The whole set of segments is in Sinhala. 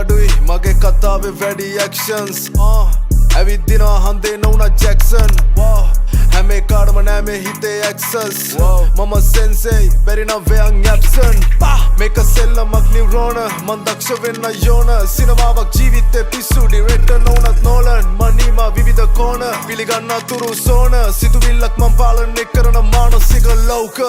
අඩුයි මගේ කතාවේ වැඩි actions ඇවිද්දිනවා හන්දේ නොවුනා ජැක්සන් හැම එකාටම නෑ මේ හිතේ access මම sensei බැරි නම් වෙයන් absent මේක සෙල්ලමක් නිව්රෝන මන් දක්ෂ වෙන්න යෝන සිනමාවක් ජීවිතේ පිස්සු ඩිරෙක්ටර් නොවුනත් නෝලන් මනීමා විවිධ කෝණ පිළිගන්න තුරු සෝන සිතුවිල්ලක් මන් පාලනය කරන මානසික ලෝක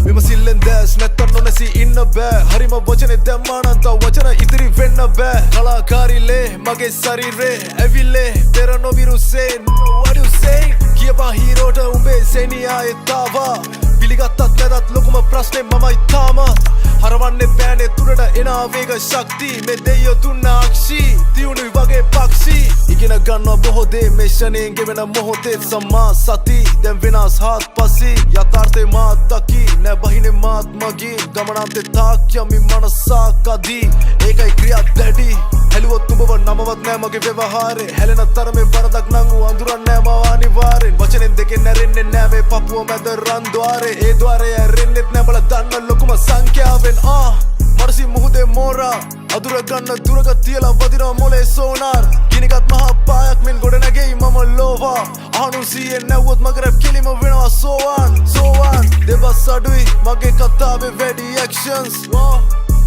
විමසිල්ලෙන් දැස් නැත්තම් නොනැසී ඉන්න බෑ හරිම වචනේ දැම්මානම් තව වචන ඉදිරි වෙන්න බෑ කලාකාරිලේ මගේ ශරීරේ ඇවිල්ලේ පෙර නොවිරුසේ what you say කියපා හීරෝට උඹේ සෙනියායේ තාවා පිළිගත්තත් නැතත් ලොකුම ප්‍රශ්නේ මමයි තාමත් හරවන්නේ බෑනේ තුරට එන ආවේග ශක්තිය මේ දෙයියෝ දුන්න අක්ෂී දියුණුයි වගේ පක්ෂී ඉගෙන ගන්නවා බොහෝ දේ මේ ෂණයෙන් ගෙවෙන මොහොතේ සම්මා සති දැන් වෙනස් හාත්පසී යථාර්ථේ මාත් දකි නෑ බහිනේ මාත් මගින් ගමනාන්තේ තාක් යමි මනසක් අදී ඒකයි ක්‍රියා දැඩි හැලුවොත් උඹව නමවත් නෑ මගේ ව්‍යවහාරේ හැලෙන තරමේ වරදක් නම් ඌ අඳුරන්නේ නෑ මව අනිවාර්යෙන් වචනෙන් දෙකෙන් නැරෙන්නේ නෑ මේ පපුව මැද රන් ద్వාරේ ඒ ద్వාරේ ඇරෙන්නෙත් නෑ බල දන්න ලොකුම සංඛ්‍යාවෙන් මනසි මුහුදේ මෝරා අදුර ගන්න දුරක තියලා වදිනවා මොලේ සෝනාර් ගිනිගත් මහා පායක් මෙන් ගොඩ නැගෙයි මම ලෝවා අහනු සීයෙන් නැව්වොත් මගේ රැප් කෙලිම වෙනවා සෝවාන් දෙබස් අඩුයි මගේ කතාවේ වැඩි actions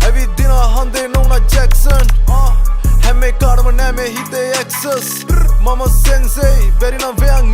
ඇවිද්දිනවා හන්දේ නොවුනා ජැක්සන් හැම එකාටම නෑ මේ හිතේ access මම sensei බැරි නම් වෙයන්